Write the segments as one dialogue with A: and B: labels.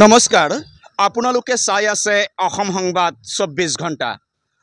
A: নমস্কাৰ আপোনালোকে চাই আছে অসম সংবাদ 24 ঘণ্টা।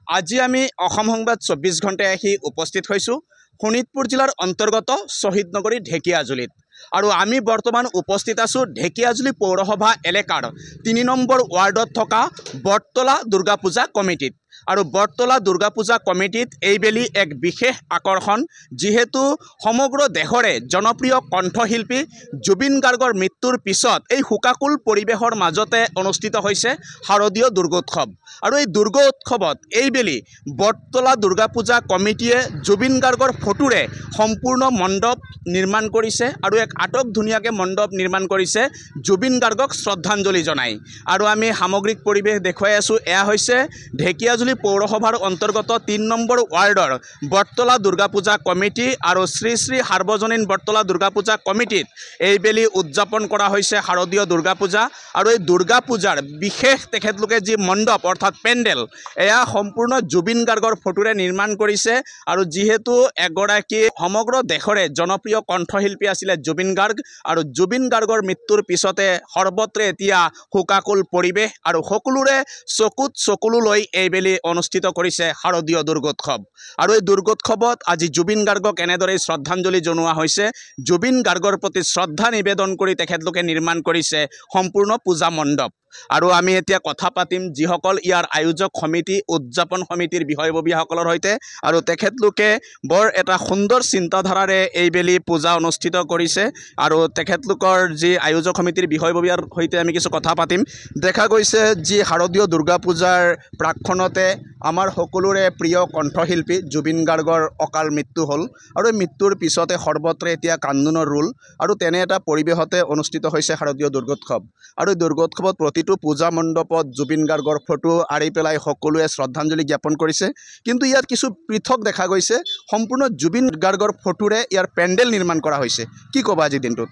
A: আজি আমি অসম সংবাদ 24 ঘণ্টায় আহি উপস্থিত হৈছোঁ শোণিতপুৰ জিলাৰ অন্তৰ্গত শহীদ নগৰী ঢেকিয়াজুলিত। আৰু আমি বৰ্তমান উপস্থিত আছোঁ ঢেকিয়াজুলি পৌৰসভা এলেকাৰ ৩ নম্বৰ ৱাৰ্ডত থকা বটতলা দুৰ্গা পূজা কমিটিত। আৰু বটতলা দুৰ্গা পূজা কমিটিত এইবেলি এক বিশেষ আকৰ্ষণ, যিহেতু সমগ্ৰ দেশৰে জনপ্ৰিয় কণ্ঠশিল্পী জুবিন গাৰ্গৰ মৃত্যুৰ পিছত এই শোকাকুল পৰিৱেশৰ মাজতে অনুষ্ঠিত হৈছে শাৰদীয় দুৰ্গোৎসৱ। আৰু এই দুৰ্গোৎসৱত এইবেলি বটতলা দুৰ্গা পূজা কমিটিয়ে জুবিন গাৰ্গৰ ফটোৰে সম্পূৰ্ণ মণ্ডপ নিৰ্মাণ কৰিছে আৰু এক আটক ধুনীয়াকৈ মণ্ডপ নিৰ্মাণ কৰিছে জুবিন গাৰ্গক শ্ৰদ্ধাঞ্জলি জনাই। আৰু আমি সামগ্ৰিক পৰিৱেশ দেখুৱাই আছোঁ। এয়া হৈছে ঢেকিয়াজুলি পৌৰসভাৰ অন্তৰ্গত ৩ নম্বৰ ৱাৰ্ডৰ বটতলা দুৰ্গা পূজা কমিটি। আৰু শ্ৰী শ্ৰী সাৰ্বজনীন বটতলা দুৰ্গা পূজা কমিটিত এইবেলি উদযাপন কৰা হৈছে শাৰদীয় দুৰ্গা পূজা। আৰু এই দুৰ্গা পূজাৰ বিশেষ তেখেতলোকে যি মণ্ডপ অৰ্থাৎ পেণ্ডেল, এয়া সম্পূৰ্ণ জুবিন গাৰ্গৰ ফটোৰে নিৰ্মাণ কৰিছে। আৰু যিহেতু এগৰাকী সমগ্ৰ দেশৰে জনপ্ৰিয় কণ্ঠশিল্পী আছিলে জুবিন গাৰ্গ, আৰু জুবিন গাৰ্গৰ মৃত্যুৰ পিছতে সৰ্বত্ৰে এতিয়া শোকাকুল পৰিৱেশ আৰু সকলোৰে চকুত চকুলো লৈ এইবেলি অনুষ্ঠিত কৰিছে শাৰদীয় দুৰ্গোৎসৱ। আৰু এই দুৰ্গোৎসৱত আজি জুবিন গাৰ্গক এনেদৰে শ্ৰদ্ধাঞ্জলি জনোৱা হৈছে। জুবিন গাৰ্গৰ প্ৰতি শ্ৰদ্ধা নিবেদন কৰি তেখেতলোকে নিৰ্মাণ কৰিছে সম্পূৰ্ণ পূজা মণ্ডপ। আৰু আমি এতিয়া কথা পাতিম যিসকল ইয়াৰ আয়োজক সমিতি, উদযাপন সমিতিৰ বিষয়ববীয়াসকলৰ সৈতে। আৰু তেখেতলোকে বৰ এটা সুন্দৰ চিন্তাধাৰাৰে এইবেলি পূজা অনুষ্ঠিত কৰিছে। আৰু তেখেতলোকৰ যি আয়োজক সমিতিৰ বিষয়ববীয়াৰ সৈতে আমি কিছু কথা পাতিম। দেখা গৈছে যি শাৰদীয় দুৰ্গা পূজাৰ প্ৰাক্ষণতে আমাৰ সকলোৰে প্ৰিয় কণ্ঠশিল্পী জুবিন গাৰ্গৰ অকাল মৃত্যু হ'ল। আৰু এই মৃত্যুৰ পিছতে সৰ্বত্ৰে এতিয়া কান্দোনৰ ৰোল। আৰু তেনে এটা পৰিৱেশতে অনুষ্ঠিত হৈছে শাৰদীয় দুৰ্গোৎসৱ। আৰু এই দুৰ্গোৎসৱত প্ৰতিটো পূজা মণ্ডপত জুবিন গাৰ্গৰ ফটো আঁৰি পেলাই সকলোৱে শ্ৰদ্ধাঞ্জলি জ্ঞাপন কৰিছে। কিন্তু ইয়াত কিছু পৃথক দেখা গৈছে, সম্পূৰ্ণ জুবিন গাৰ্গৰ ফটোৰে ইয়াৰ পেণ্ডেল নিৰ্মাণ কৰা হৈছে। কি ক'বা আজিৰ দিনটোত?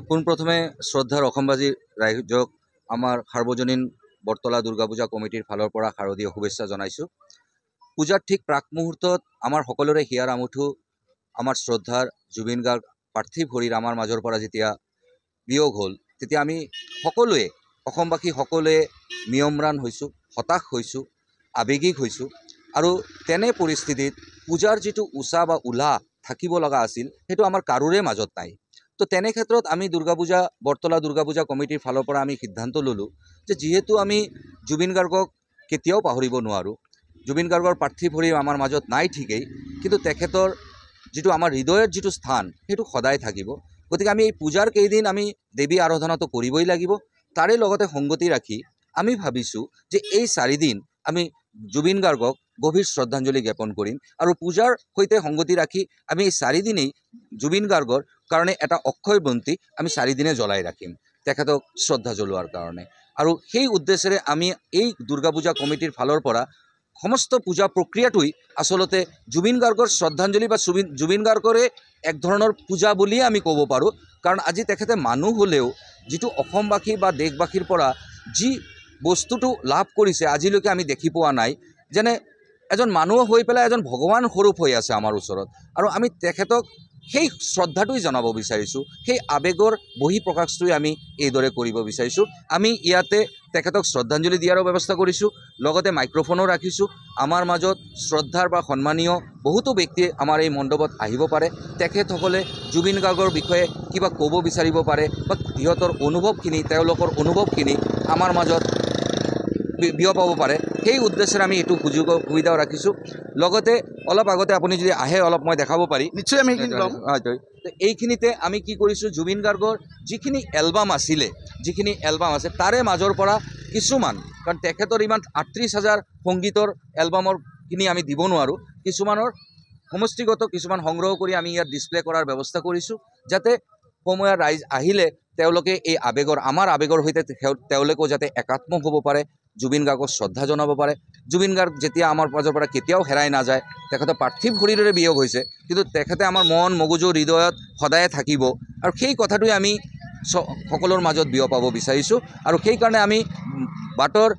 B: পোনপ্ৰথমে শ্ৰদ্ধাৰ অসমবাসী ৰাইজক আমাৰ সাৰ্বজনীন বটতলা দুৰ্গা পূজা কমিটিৰ ফালৰ পৰা শাৰদীয় শুভেচ্ছা জনাইছোঁ। পূজাৰ ঠিক প্ৰাক মুহূৰ্তত আমাৰ সকলোৰে হিয়াৰ আমঠু আমাৰ শ্ৰদ্ধাৰ জুবিন গাৰ্গ পাৰ্থিৱ শৰীৰ আমাৰ মাজৰ পৰা যেতিয়া বিয়োগ হ'ল, তেতিয়া আমি সকলোৱে অসমবাসী সকলোৱে মিয়মৰাণ হৈছোঁ, হতাশ হৈছোঁ, আৱেগিক হৈছোঁ। আৰু তেনে পৰিস্থিতিত পূজাৰ যিটো উৎসাহ বা উল্লাহ থাকিব লগা আছিল, সেইটো আমাৰ কাৰোৰে মাজত নাই। তো তেনে ক্ষেত্ৰত আমি বটতলা দুৰ্গা পূজা কমিটিৰ ফালৰ পৰা আমি সিদ্ধান্ত ল'লোঁ যে যিহেতু আমি জুবিন গাৰ্গক কেতিয়াও পাহৰিব নোৱাৰোঁ, জুবিন গাৰ্গৰ পাৰ্থিৱ শৰীৰ আমাৰ মাজত নাই ঠিকেই, কিন্তু তেখেতৰ যিটো আমাৰ হৃদয়ৰ যিটো স্থান সেইটো সদায় থাকিব। গতিকে আমি এই পূজাৰ কেইদিন আমি দেৱী আৰাধনাটো কৰিবই লাগিব। তাৰে লগতে সংগতি ৰাখি আমি ভাবিছোঁ যে এই 4 দিন আমি জুবিন গাৰ্গক গভীৰ শ্ৰদ্ধাঞ্জলি জ্ঞাপন কৰিম। আৰু পূজাৰ সৈতে সংগতি ৰাখি আমি এই 4 দিনেই জুবিন গাৰ্গৰ কাৰণে এটা অক্ষয় বন্তি আমি 4 দিনে জ্বলাই ৰাখিম তেখেতক শ্ৰদ্ধা জ্বলোৱাৰ কাৰণে। আৰু সেই উদ্দেশ্যেৰে আমি এই দুৰ্গা পূজা কমিটিৰ ফালৰ পৰা সমস্ত পূজা প্ৰক্ৰিয়াটোই আচলতে জুবিন গাৰ্গৰ শ্ৰদ্ধাঞ্জলি বা জুবিন গাৰ্গৰে এক ধৰণৰ পূজা বুলিয়ে আমি ক'ব পাৰোঁ। কাৰণ আজি তেখেতে মানুহ হ'লেও যিটো অসমবাসী বা দেশবাসীৰ পৰা যি বস্তুটো লাভ কৰিছে আজিলৈকে আমি দেখি পোৱা নাই। যেনে এজন মানুহ হৈ পেলাই এজন ভগৱান স্বৰূপ হৈ আছে আমাৰ ওচৰত। আৰু আমি তেখেতক সেই শ্ৰদ্ধাটোই জনাব বিচাৰিছোঁ, সেই আৱেগৰ বহিঃপ্ৰকাশটোৱে আমি এইদৰে কৰিব বিচাৰিছোঁ। আমি ইয়াতে তেখেতক শ্ৰদ্ধাঞ্জলি দিয়াৰো ব্যৱস্থা কৰিছোঁ, লগতে মাইক্ৰফোনো ৰাখিছোঁ। আমাৰ মাজত শ্ৰদ্ধাৰ বা সন্মানীয় বহুতো ব্যক্তিয়ে আমাৰ এই মণ্ডপত আহিব পাৰে। তেখেতসকলে জুবিন গাৰ্গৰ বিষয়ে কিবা ক'ব বিচাৰিব পাৰে বা সিহঁতৰ অনুভৱখিনি, তেওঁলোকৰ অনুভৱখিনি আমাৰ মাজত বিয়পাব পাৰে। সেই উদ্দেশ্যেৰে আমি এইটো সুবিধাও ৰাখিছোঁ। লগতে অলপ আগতে আপুনি যদি আহে অলপ মই দেখাব পাৰি,
A: নিশ্চয় আমি
B: এইখিনিতে আমি কি কৰিছোঁ, জুবিন গাৰ্গৰ যিখিনি এলবাম আছে তাৰে মাজৰ পৰা কিছুমান, কাৰণ তেখেতৰ ইমান 38,000 সংগীতৰ এলবামৰখিনি আমি দিব নোৱাৰোঁ, কিছুমানৰ সমষ্টিগত কিছুমান সংগ্ৰহ কৰি আমি ইয়াত ডিছপ্লে কৰাৰ ব্যৱস্থা কৰিছোঁ, যাতে সময়ৰ ৰাইজ আহিলে তেওঁলোকে এই আমাৰ আৱেগৰ সৈতে তেওঁলোকেও যাতে একাত্ম হ'ব পাৰে, জুবিন গাৰ্গক শ্ৰদ্ধা জনাব পাৰে। জুবিন গাৰ্গ যেতিয়া আমাৰ মাজৰ পৰা কেতিয়াও হেৰাই নাযায়, তেখেতৰ পাৰ্থিৱ শৰীৰেৰে বিয়োগ হৈছে, কিন্তু তেখেতে আমাৰ মন, মগজু, হৃদয়ত সদায়ে থাকিব। আৰু সেই কথাটোৱে আমি সকলৰ মাজত বিয়পাব বিচাৰিছোঁ। আৰু সেইকাৰণে আমি বাটৰ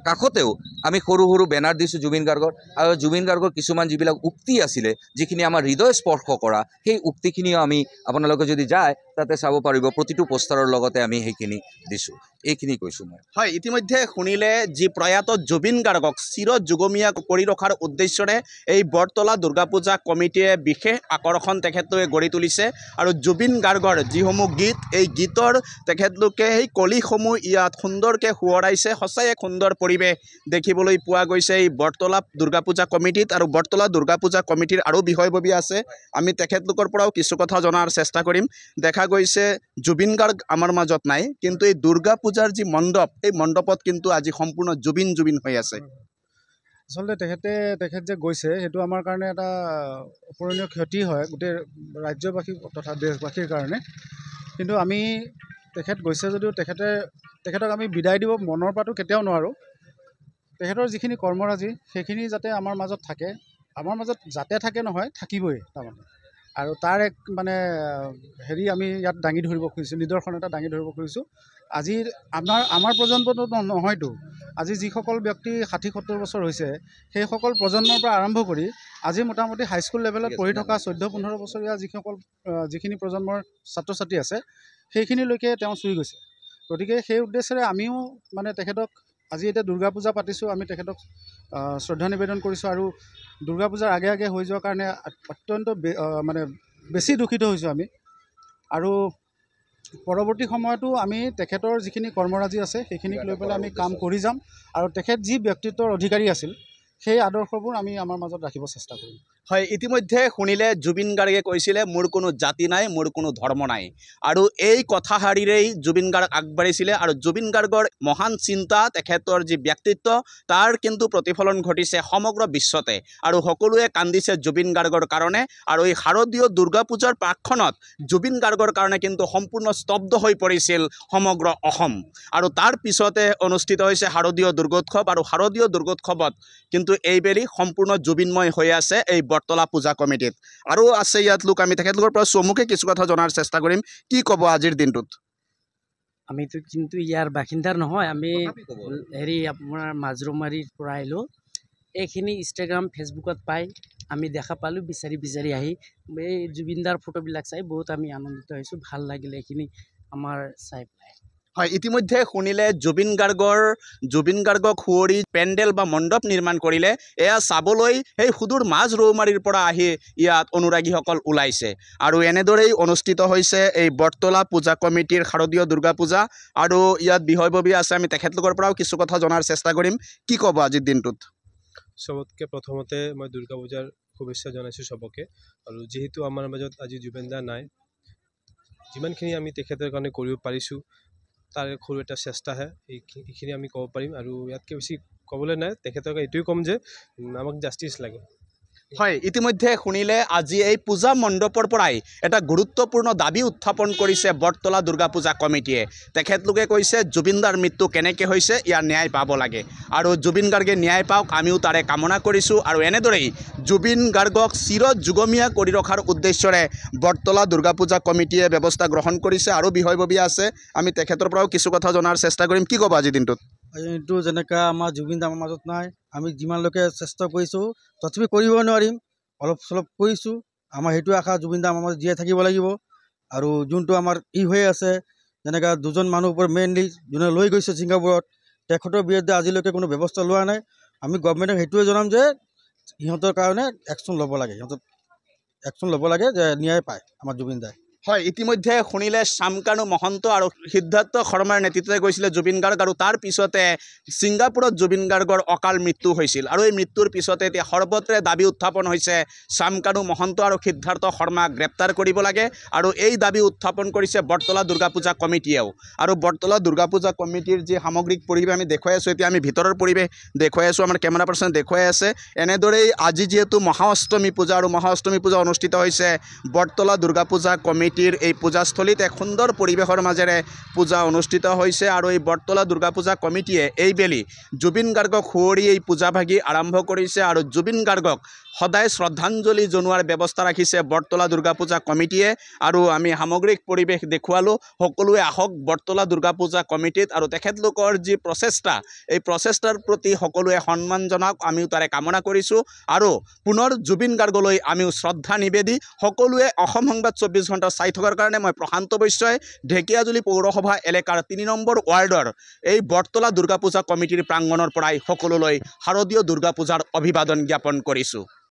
B: কাষতেও আমি সৰু সৰু বেনাৰ দিছোঁ জুবিন গাৰ্গৰ, আৰু জুবিন গাৰ্গৰ কিছুমান যিবিলাক উক্তি আছিলে যিখিনি আমাৰ হৃদয় স্পৰ্শ কৰা, সেই উক্তিখিনিও আমি আপোনালোকে যদি যায় তাতে চাব পাৰিব। প্ৰতিটো পোষ্টাৰৰ লগতে আমি সেইখিনি দিছোঁ। এইখিনি কৈছোঁ মই।
A: হয়, ইতিমধ্যে শুনিলে যি প্ৰয়াত জুবিন গাৰ্গক চিৰ যুগমীয়া কৰি ৰখাৰ উদ্দেশ্যৰে এই বৰতলা দুৰ্গা পূজা কমিটিয়ে বিশেষ আকৰ্ষণ তেখেতলোকে গঢ়ি তুলিছে। আৰু জুবিন গাৰ্গৰ যিসমূহ গীত, এই গীতৰ তেখেতলোকে সেই কলিসমূহ ইয়াত সুন্দৰকৈ সোঁৱৰাইছে। সঁচাই এক সুন্দৰ পৰিৱেশ দেখিবলৈ পোৱা গৈছে এই বৰতলা দুৰ্গা পূজা কমিটিত। আৰু বৰতলা দুৰ্গা পূজা কমিটিৰ আৰু বিষয়ববী আছে, আমি তেখেতলোকৰ পৰাও কিছু কথা জনাৰ চেষ্টা কৰিম। দেখা গৈছে জুবিন গাৰ্গ আমাৰ মাজত নাই, কিন্তু এই দুৰ্গা পূজাৰ যি মণ্ডপ, এই মণ্ডপত কিন্তু আজি সম্পূৰ্ণ জুবিন জুবিন হৈ আছে।
C: আচলতে তেখেত যে গৈছে সেইটো আমাৰ কাৰণে এটা অপূৰণীয় ক্ষতি হয় গোটেই ৰাজ্যবাসী তথা দেশবাসীৰ কাৰণে। কিন্তু আমি তেখেত গৈছে যদিও তেখেতক আমি বিদায় দিব মনৰ পৰাটো কেতিয়াও নোৱাৰোঁ। তেখেতৰ যিখিনি কৰ্মৰাজি সেইখিনি যাতে আমাৰ মাজত থাকে, আমাৰ মাজত যাতে থাকে নহয়, থাকিবই তাৰমানে। আৰু তাৰ এক মানে আমি ইয়াত দাঙি ধৰিব খুজিছোঁ, নিদৰ্শন এটা দাঙি ধৰিব খুজিছোঁ। আজি আমাৰ প্ৰজন্মটো নহয়তো, আজি যিসকল ব্যক্তি 60-70 বছৰ হৈছে সেইসকল প্ৰজন্মৰ পৰা আৰম্ভ কৰি আজি মোটামুটি হাইস্কুল লেভেলত পঢ়ি থকা 14-15 বছৰীয়া যিখিনি প্ৰজন্মৰ ছাত্ৰ ছাত্ৰী আছে সেইখিনিলৈকে তেওঁ চুই গৈছে। গতিকে সেই উদ্দেশ্যেৰে আমিও মানে তেখেতক আজি এতিয়া দুৰ্গা পূজা পাতিছোঁ, আমি তেখেতক শ্ৰদ্ধা নিবেদন কৰিছোঁ। আৰু দুৰ্গা পূজাৰ আগে আগে হৈ যোৱাৰ কাৰণে অত্যন্ত মানে বেছি দুখিত হৈছোঁ আমি। আৰু পৰৱৰ্তী সময়তো আমি তেখেতৰ যিখিনি কৰ্মৰাজি আছে সেইখিনিক লৈ পেলাই আমি কাম কৰি যাম। আৰু তেখেত যি ব্যক্তিত্বৰ অধিকাৰী আছিল সেই আদৰ্শবোৰ আমি আমাৰ মাজত ৰাখিব চেষ্টা কৰিম।
A: হয়, ইতিমধ্যে শুনিলে জুবিন গাৰ্গে কৈছিলে মোৰ কোনো জাতি নাই, মোৰ কোনো ধৰ্ম নাই। আৰু এই কথাষাৰিৰেই জুবিন গাৰ্গ আগবাঢ়িছিলে। আৰু জুবিন গাৰ্গৰ মহান চিন্তা, তেখেতৰ যি ব্যক্তিত্ব, তাৰ কিন্তু প্ৰতিফলন ঘটিছে সমগ্ৰ বিশ্বতে। আৰু সকলোৱে কান্দিছে জুবিন গাৰ্গৰ কাৰণে। আৰু এই শাৰদীয় দুৰ্গা পূজাৰ প্ৰাকখনত জুবিন গাৰ্গৰ কাৰণে কিন্তু সম্পূৰ্ণ স্তব্ধ হৈ পৰিছিল সমগ্ৰ অসম। আৰু তাৰ পিছতে অনুষ্ঠিত হৈছে শাৰদীয় দুৰ্গোৎসৱ। আৰু শাৰদীয় দুৰ্গোৎসৱত কিন্তু এইবেলি সম্পূৰ্ণ জুবিনময় হৈ আছে এই বৰতলা পূজা কমিটিত। আৰু আছে ইয়াত লোক, আমি তেখেতলোকৰ পৰা চমুকে কিছু কথা জনাৰ চেষ্টা কৰিম। কি ক'ব আজিৰ দিনটোত?
D: আমিতো কিন্তু ইয়াৰ বাসিন্দাৰ নহয়, আমি আপোনাৰ মাজৰমাৰীৰ পৰা আহিলোঁ। এইখিনি ইনষ্টাগ্ৰাম ফেচবুকত পাই আমি দেখা পালোঁ, বিচাৰি আহি এই জুবিনদাৰ ফটোবিলাক চাই বহুত আমি আনন্দিত হৈছোঁ। ভাল লাগিলে এইখিনি আমাৰ চাই পেলাই।
A: হয়, ইতিমধ্যে শুনিলে জুবিন গাৰ্গক সুঁৱৰি পেণ্ডেল বা মণ্ডপ নিৰ্মাণ কৰিলে। এয়া চাবলৈ সেই সুদূৰ মাজ ৰৌমাৰীৰ পৰা আহি ইয়াত অনুৰাগীসকল ওলাইছে। আৰু এনেদৰেই অনুষ্ঠিত হৈছে এই বৰতলা পূজা কমিটিৰ শাৰদীয় দুৰ্গা পূজা। আৰু ইয়াত বিষয়ববী আছে, আমি তেখেতলোকৰ পৰাও কিছু কথা জনাৰ চেষ্টা কৰিম। কি ক'ব আজিৰ দিনটোত?
E: চবতকৈ প্ৰথমতে মই দুৰ্গা পূজাৰ শুভেচ্ছা জনাইছোঁ চবকে। আৰু যিহেতু আমাৰ মাজত আজি জুবিন দা নাই, যিমানখিনি আমি তেখেতৰ কাৰণে কৰিব পাৰিছোঁ তাৰ সৰু এটা চেষ্টাহে, এইখিনি আমি ক'ব পাৰিম। আৰু ইয়াতকৈ বেছি ক'বলৈ নাই। তেখেতক এইটোৱে ক'ম যে আমাক জাষ্টিছ লাগে।
A: হয়, ইতিমধ্যে শুনিলে আজি এই পূজা মণ্ডপৰ পৰাই এটা গুৰুত্বপূৰ্ণ দাবী উত্থাপন কৰিছে বৰতলা দুৰ্গা পূজা কমিটিয়ে। তেখেতলোকে কৈছে জুবিনদাৰ মৃত্যু কেনেকৈ হৈছে, ইয়াৰ ন্যায় পাব লাগে। আৰু জুবিন গাৰ্গে ন্যায় পাওক, আমিও তাৰে কামনা কৰিছোঁ। আৰু এনেদৰেই জুবিন গাৰ্গক চিৰ যুগমীয়া কৰি ৰখাৰ উদ্দেশ্যৰে বৰতলা দুৰ্গা পূজা কমিটিয়ে ব্যৱস্থা গ্ৰহণ কৰিছে। আৰু বিষয়ববী আছে, আমি তেখেতৰ পৰাও কিছু কথা জনাৰ চেষ্টা কৰিম। কি ক'ব আজি দিনটোত?
F: এইটো যেনেকৈ আমাৰ জুবিন দা আমাৰ মাজত নাই, আমি যিমানলৈকে চেষ্টা কৰিছোঁ তথাপি কৰিব নোৱাৰিম, অলপ চলপ কৰিছোঁ। আমাৰ সেইটোৱে আশা, জুবিন দা আমাৰ মাজত জীয়াই থাকিব লাগিব। আৰু যোনটো আমাৰ হৈ আছে, যেনেকৈ দুজন মানুহ ওপৰত মেইনলি যোনে লৈ গৈছে ছিংগাপুৰত, তেখেতৰ বিৰুদ্ধে আজিলৈকে কোনো ব্যৱস্থা লোৱা নাই। আমি গভৰ্ণমেণ্টক সেইটোৱে জনাম যে সিহঁতৰ কাৰণে একশ্যন ল'ব লাগে, যে ন্যায় পায় আমাৰ জুবিন দাই।
A: হয়, ইতিমধ্যে শুনিলে শামকানু মহন্ত আৰু সিদ্ধাৰ্থ শৰ্মাৰ নেতৃত্বতে গৈছিলে জুবিন গাৰ্গ। আৰু তাৰ পিছতে ছিংগাপুৰত জুবিন গাৰ্গৰ অকাল মৃত্যু হৈছিল। আৰু এই মৃত্যুৰ পিছতে এতিয়া সৰ্বত্ৰে দাবী উত্থাপন হৈছে শামকানু মহন্ত আৰু সিদ্ধাৰ্থ শৰ্মাক গ্ৰেপ্তাৰ কৰিব লাগে। আৰু এই দাবী উত্থাপন কৰিছে বৰতলা দুৰ্গা পূজা কমিটিয়েও। আৰু বৰতলা দুৰ্গা পূজা কমিটিৰ যি সামগ্ৰিক পৰিৱেশ আমি দেখুৱাই আছোঁ, এতিয়া আমি ভিতৰৰ পৰিৱেশ দেখুৱাই আছোঁ, আমাৰ কেমেৰা পাৰ্চনে দেখুৱাই আছে। এনেদৰেই আজি যিহেতু মহাষ্টমী পূজা, আৰু মহাষ্টমী পূজা অনুষ্ঠিত হৈছে বৰতলা দুৰ্গা পূজা কমিটি কমিটিৰ এই পূজাস্থলীত এক সুন্দৰ পৰিৱেশৰ মাজেৰে পূজা অনুষ্ঠিত হৈছে আৰু এই বটতলা দুৰ্গা পূজা কমিটিয়ে এইবেলি জুবিন গাৰ্গক সুঁৱৰি এই পূজাভাগি আৰম্ভ কৰিছে আৰু জুবিন গাৰ্গক সদায় শ্ৰদ্ধাঞ্জলি জনোৱাৰ ব্যৱস্থা ৰাখিছে বটতলা দুৰ্গা পূজা কমিটিয়ে আৰু আমি সামগ্ৰিক পৰিৱেশ দেখুৱালোঁ সকলোৱে আহক বটতলা দুৰ্গা পূজা কমিটিত আৰু তেখেতলোকৰ যি প্ৰচেষ্টা এই প্ৰচেষ্টাৰ প্ৰতি সকলোৱে সন্মান জনাওক আমিও তাৰে কামনা কৰিছোঁ আৰু পুনৰ জুবিন গাৰ্গলৈ আমিও শ্ৰদ্ধা নিবেদি সকলোৱে অসম সংবাদ 24 ঘণ্টা চাই থকাৰ কাৰণে মই প্ৰশান্ত বৈশ্যই ঢেকীয়াজুলি পৌৰসভা এলেকাৰ 3 নম্বৰ ৱাৰ্ডৰ এই বটতলা দুৰ্গা পূজা কমিটিৰ প্ৰাংগণৰ পৰাই সকলোলৈ শাৰদীয় দুৰ্গা পূজাৰ অভিবাদন জ্ঞাপন কৰিছোঁ।